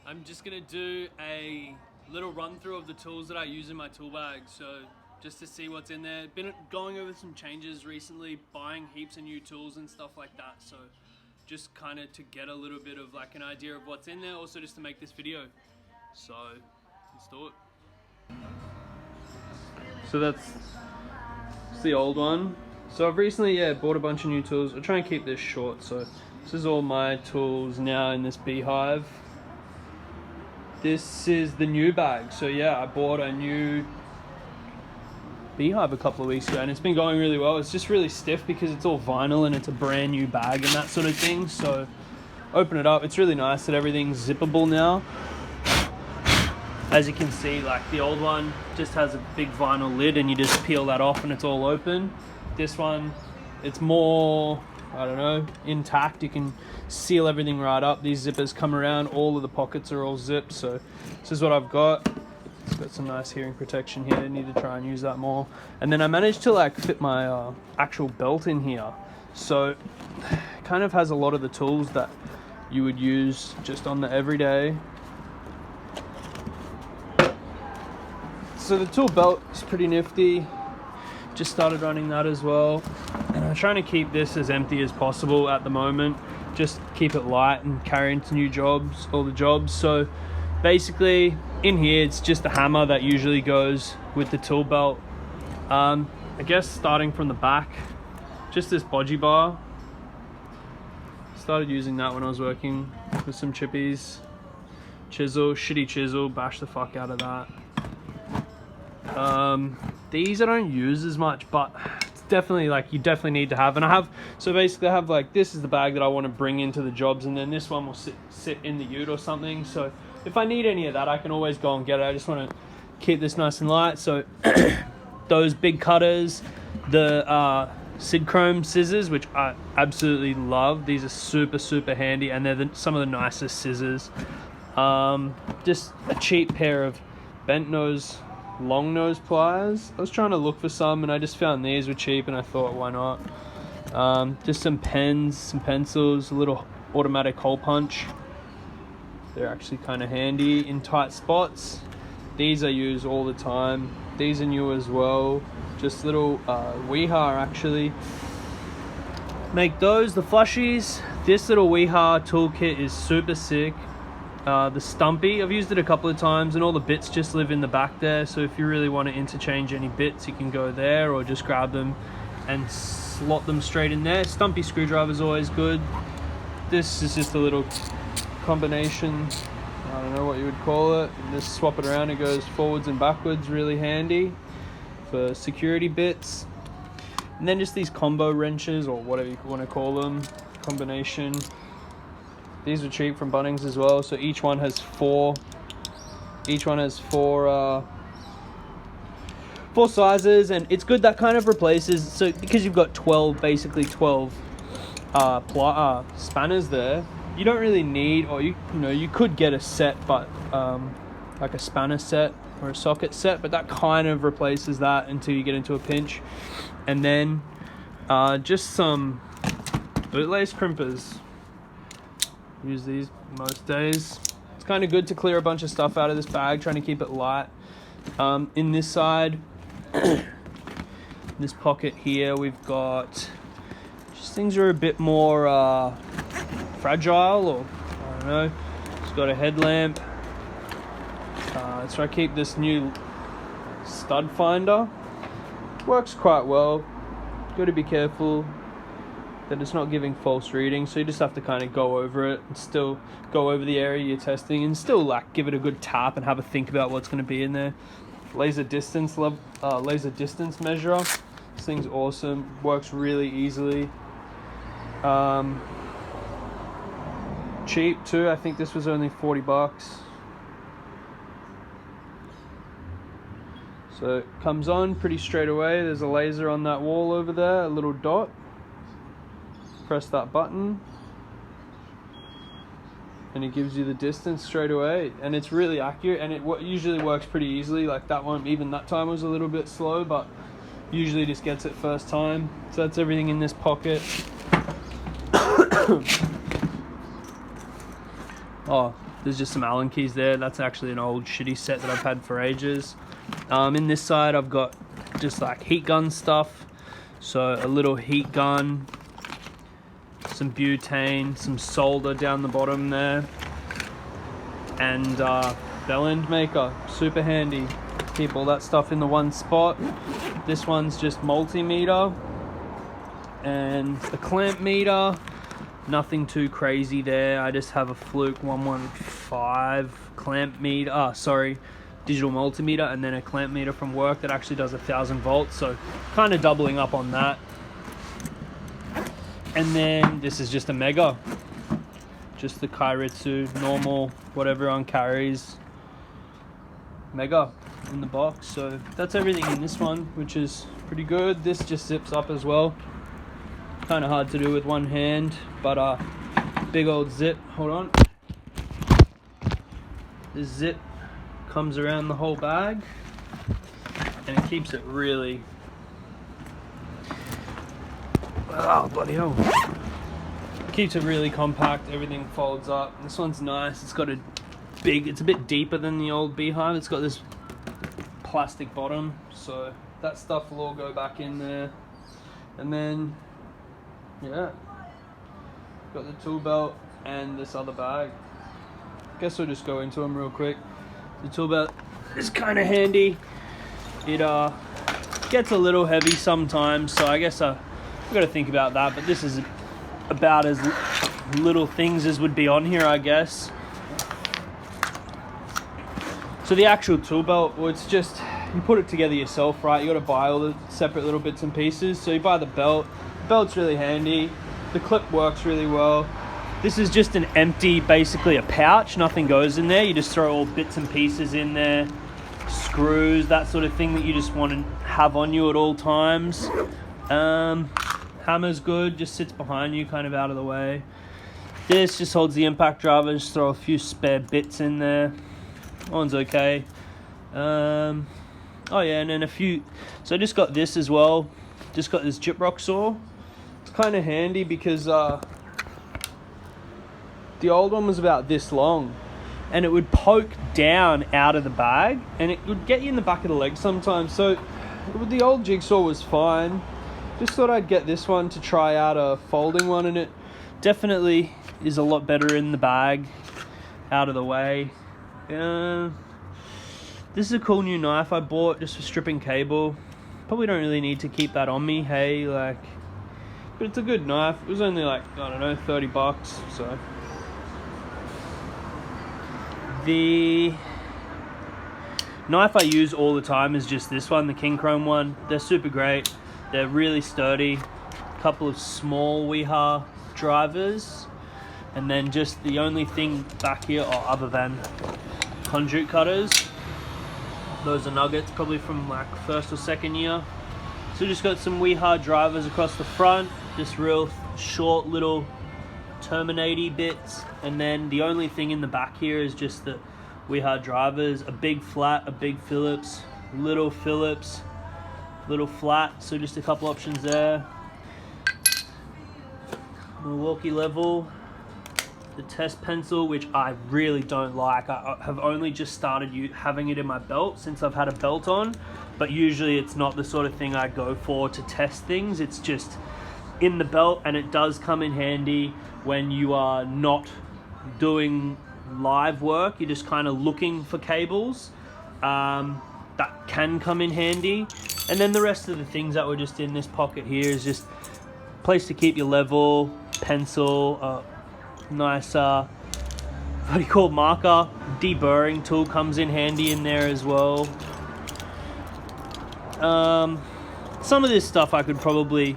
I'm just gonna do a little run through of the tools that I use in my tool bag. So just to see what's in there. Been going over some changes recently, buying heaps of new tools and stuff like that. So just kind of to get a little bit of like an idea of what's in there, also just to make this video. So let's do it. So that's the old one. So I've recently bought a bunch of new tools. I'll try and keep this short. So this is all my tools now in this beehive. This is the new bag. So yeah, I bought a new beehive a couple of weeks ago and it's been going really well. It's just really stiff because it's all vinyl and it's a brand new bag and that sort of thing. So open it up. It's really nice that everything's zippable now. As you can see, like the old one just has a big vinyl lid and you just peel that off and it's all open. This one, it's more, I don't know, intact. You can seal everything right up. These zippers come around, all of the pockets are all zipped. So this is what I've got. It's got some nice hearing protection here. I need to try and use that more. And then I managed to like fit my actual belt in here. So it kind of has a lot of the tools that you would use just on the everyday. So the tool belt is pretty nifty. Just started running that as well. And I'm trying to keep this as empty as possible at the moment. Just keep it light and carry into new jobs, all the jobs. So basically in here, it's just a hammer that usually goes with the tool belt. I guess starting from the back, just this bodgy bar. Started using that when I was working with some chippies. Chisel, shitty chisel, bash the fuck out of that. These I don't use as much, but it's definitely like you definitely need to have. And I have, so basically I have like, this is the bag that I want to bring into the jobs, and then this one will sit in the ute or something. So if I need any of that, I can always go and get it. I just want to keep this nice and light. So those big cutters, the Sidchrome scissors, which I absolutely love. These are super handy, and they're some of the nicest scissors. Just a cheap pair of bent nose long nose pliers. I was trying to look for some and I just found these were cheap and I thought, why not? Just some pens, some pencils, a little automatic hole punch. They're actually kind of handy in tight spots. These I use all the time. These are new as well. Just little Weeha actually. Make those the flushies. This little Weeha toolkit is super sick. The Stumpy, I've used it a couple of times and all the bits just live in the back there, so if you really want to interchange any bits you can go there or just grab them and slot them straight in there. Stumpy screwdriver is always good. This is just a little combination, I don't know what you would call it, and just swap it around, it goes forwards and backwards, really handy for security bits. And then just these combo wrenches or whatever you want to call them, combination. These are cheap from Bunnings as well. So each one has four sizes, and it's good. That kind of replaces, so because you've got 12 spanners there, you don't really need, or you could get a set, but like a spanner set or a socket set, but that kind of replaces that until you get into a pinch. And then just some bootlace crimpers. Use these most days. It's kind of good to clear a bunch of stuff out of this bag, trying to keep it light. In this side, this pocket here, we've got just things are a bit more fragile, or I don't know. It's got a headlamp. So I keep this new stud finder. Works quite well. Got to be careful that it's not giving false readings, so you just have to kind of go over it and still go over the area you're testing and still like give it a good tap and have a think about what's going to be in there. Laser distance measurer. This thing's awesome, works really easily. Cheap too. I think this was only 40 bucks. So it comes on pretty straight away. There's a laser on that wall over there, a little dot. Press that button and it gives you the distance straight away, and it's really accurate, and it usually works pretty easily. Like that one, even that time was a little bit slow, but usually just gets it first time. So that's everything in this pocket. Oh, There's just some Allen keys there. That's actually an old shitty set that I've had for ages. In this side I've got just like heat gun stuff. So a little heat gun, some butane, some solder down the bottom there, and bell end maker. Super handy. Keep all that stuff in the one spot. This one's just multimeter and a clamp meter. Nothing too crazy there. I just have a Fluke 115 clamp meter. Digital multimeter, and then a clamp meter from work that actually does 1,000 volts. So kind of doubling up on that. And then this is just a Mega, just the Kairitsu normal, what everyone carries, Mega in the box. So that's everything in this one, which is pretty good. This just zips up as well. Kind of hard to do with one hand, but big old zip. Hold on. This zip comes around the whole bag, and it keeps it really, oh bloody hell, keeps it really compact. Everything folds up. This one's nice. It's got it's a bit deeper than the old Beehive. It's got this plastic bottom, so that stuff will all go back in there. And then yeah, got the tool belt and this other bag. Guess we'll just go into them real quick. The tool belt is kind of handy. It gets a little heavy sometimes, so I guess I've got to think about that, but this is about as little things as would be on here, I guess. So the actual tool belt, well, it's just, you put it together yourself, right? You got to buy all the separate little bits and pieces. So you buy the belt. The belt's really handy. The clip works really well. This is just an empty, basically a pouch. Nothing goes in there. You just throw all bits and pieces in there, screws, that sort of thing that you just want to have on you at all times. Hammer's good, just sits behind you, kind of out of the way. This just holds the impact driver. Just throw a few spare bits in there. That one's okay. Oh yeah, and then a few. So I just got this as well. Just got this gyprock saw. It's kind of handy because the old one was about this long, and it would poke down out of the bag, and it would get you in the back of the leg sometimes. So the old jigsaw was fine. Just thought I'd get this one to try out a folding one, and it definitely is a lot better in the bag, out of the way. This is a cool new knife I bought just for stripping cable. Probably don't really need to keep that on me, hey, like, but it's a good knife. It was only like, I don't know, 30 bucks, so. The knife I use all the time is just this one, the King Chrome one. They're super great. They're really sturdy. A couple of small Weeha drivers, and then just the only thing back here, other than conduit cutters, those are nuggets, probably from like first or second year. So just got some Weeha drivers across the front, just real short little terminaty bits, and then the only thing in the back here is just the Weeha drivers, a big flat, a big Phillips, little flat, so just a couple options there. Milwaukee level, the test pencil, which I really don't like. I have only just started having it in my belt since I've had a belt on, but usually it's not the sort of thing I go for to test things. It's just in the belt, and it does come in handy when you are not doing live work. You're just kind of looking for cables. That can come in handy. And then the rest of the things that were just in this pocket here is just a place to keep your level, pencil, nice, what do you call it, marker, deburring tool comes in handy in there as well. Some of this stuff I could probably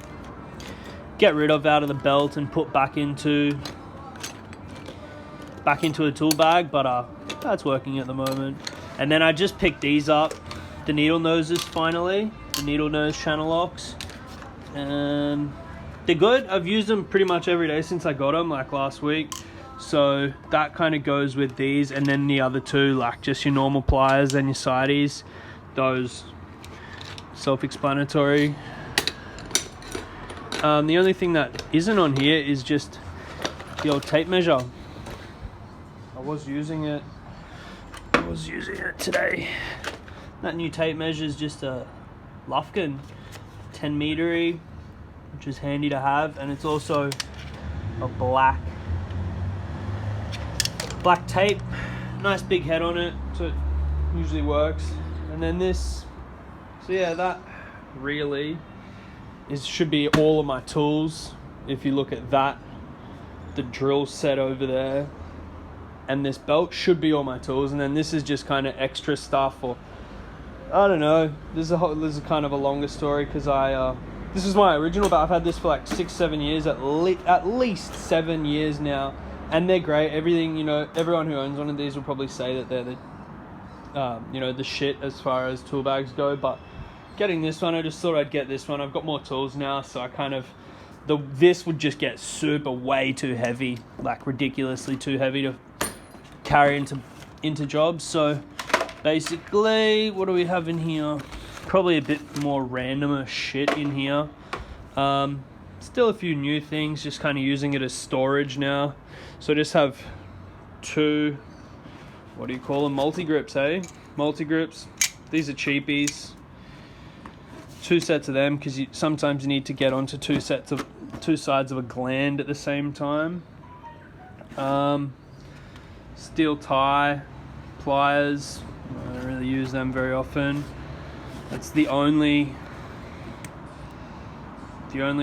get rid of out of the belt and put back into a tool bag, but that's working at the moment. And then I just picked these up, the needle noses finally, the needle nose channel locks. They're good. I've used them pretty much every day since I got them, like last week. So that kind of goes with these, and then the other two, like just your normal pliers and your sideys, those self-explanatory. The only thing that isn't on here is just the old tape measure. I was using it today. That new tape measure is just a Lufkin 10 meter, which is handy to have, and it's also a black tape, nice big head on it, so it usually works. And then this, so yeah, that really should be all of my tools. If you look at that, the drill set over there, and this belt should be all my tools, and then this is just kind of extra stuff, or I don't know. This is kind of a longer story, because this is my original belt. I've had this for like 6-7 years, at least 7 years now, and they're great. Everything, you know, everyone who owns one of these will probably say that they're the shit as far as tool bags go. But getting this one, I just thought I'd get this one. I've got more tools now, so I kind of this would just get way too heavy, like ridiculously too heavy to carry into jobs. So basically, what do we have in here? Probably a bit more randomer shit in here. Still a few new things, just kind of using it as storage now. So I just have two, what do you call them? Multi-grips, eh? Multi-grips. These are cheapies. 2 sets of them, because sometimes you need to get onto two sides of a gland at the same time. Steel tie, pliers. I don't really use them very often. That's the only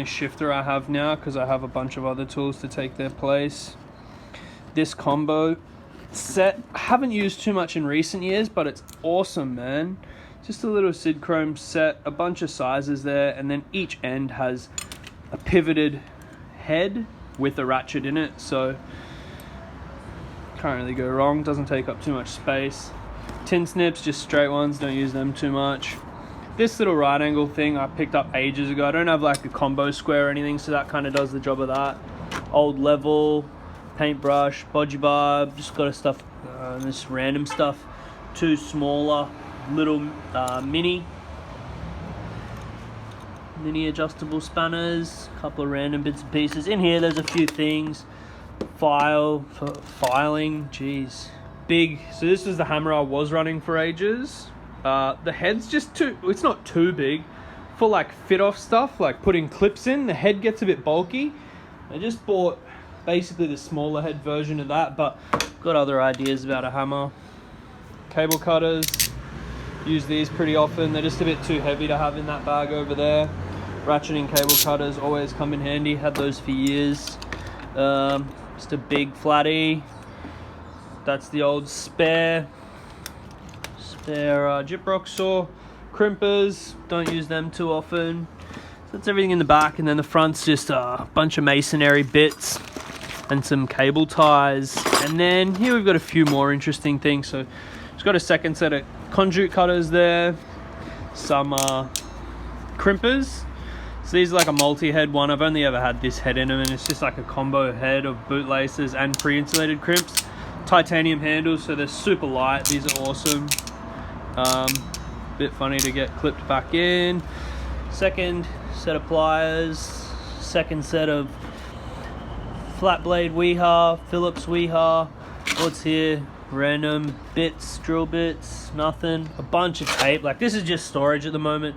shifter I have now, because I have a bunch of other tools to take their place. This combo set I haven't used too much in recent years, but it's awesome, man. Just a little Sid Chrome set, a bunch of sizes there, and then each end has a pivoted head with a ratchet in it, so can't really go wrong. Doesn't take up too much space. Tin snips, just straight ones, don't use them too much. This little right angle thing I picked up ages ago. I don't have like a combo square or anything, so that kind of does the job of that. Old level, paintbrush, bodgy barb, just got a stuff, this random stuff. 2 smaller little mini adjustable spanners, a couple of random bits and pieces. In here there's a few things. File for filing, jeez. Big, so this is the hammer I was running for ages. The head's just it's not too big for like fit off stuff, like putting clips in. The head gets a bit bulky. I just bought basically the smaller head version of that, but got other ideas about a hammer. Cable cutters, use these pretty often. They're just a bit too heavy to have in that bag over there. Ratcheting cable cutters always come in handy, had those for years. Just a big flatty. That's the old spare gyprock saw. Crimpers, don't use them too often. So that's everything in the back, and then the front's just a bunch of masonry bits and some cable ties. And then here we've got a few more interesting things. So it's got a second set of conduit cutters there, some crimpers. So these are like a multi-head one. I've only ever had this head in them, and it's just like a combo head of bootlaces and pre-insulated crimps. Titanium handles, so they're super light. These are awesome. Bit funny to get clipped back in. Second set of pliers, second set of flat blade Weeha, Phillips Weeha. What's here? Random bits, drill bits, nothing. A bunch of tape. Like, this is just storage at the moment.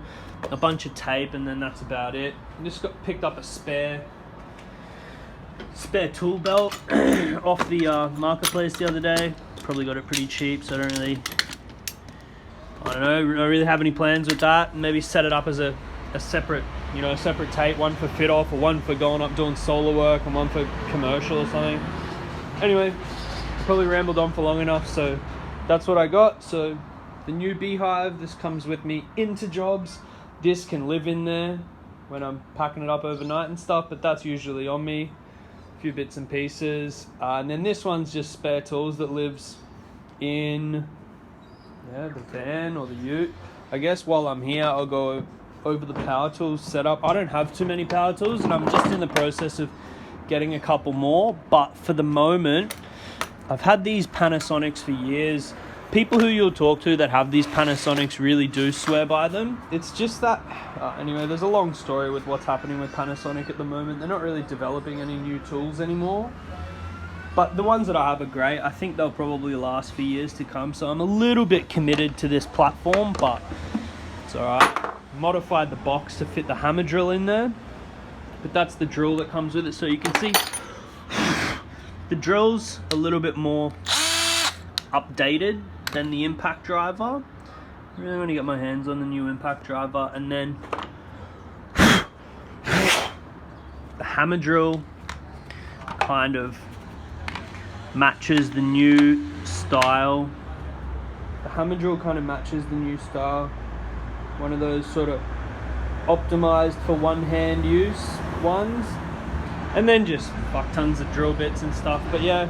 A bunch of tape, and then that's about it. I just picked up a spare tool belt off the marketplace the other day. Probably got it pretty cheap, so I don't really have any plans with that. Maybe set it up as a separate, a separate tape, one for fit off, or one for going up doing solar work, and one for commercial or something. Anyway, probably rambled on for long enough, so that's what I got. So the new beehive, this comes with me into jobs. This can live in there when I'm packing it up overnight and stuff, but that's usually on me. A few bits and pieces. And then this one's just spare tools that lives in the van or the ute. I guess while I'm here, I'll go over the power tools setup. I don't have too many power tools, and I'm just in the process of getting a couple more. But for the moment, I've had these Panasonics for years. People who you'll talk to that have these Panasonics really do swear by them. It's just that, anyway, there's a long story with what's happening with Panasonic at the moment. They're not really developing any new tools anymore. But the ones that I have are great. I think they'll probably last for years to come. So I'm a little bit committed to this platform, but it's all right. Modified the box to fit the hammer drill in there. But that's the drill that comes with it. So you can see the drill's a little bit more updated than the impact driver. I really want to get my hands on the new impact driver. And then the hammer drill kind of matches the new style. The hammer drill kind of matches the new style. One of those sort of optimized for one hand use ones. And then just fuck tons of drill bits and stuff. But yeah,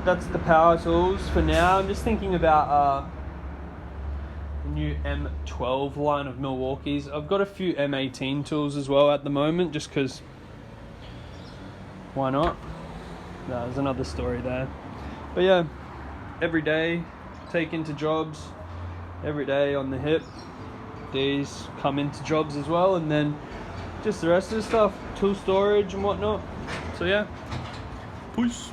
that's the power tools for now. I'm just thinking about the new M12 line of Milwaukee's. I've got a few M18 tools as well at the moment, just because why not? No, there's another story there. But yeah, every day take into jobs, every day on the hip. These come into jobs as well, and then just the rest of the stuff, tool storage and whatnot. So yeah, peace.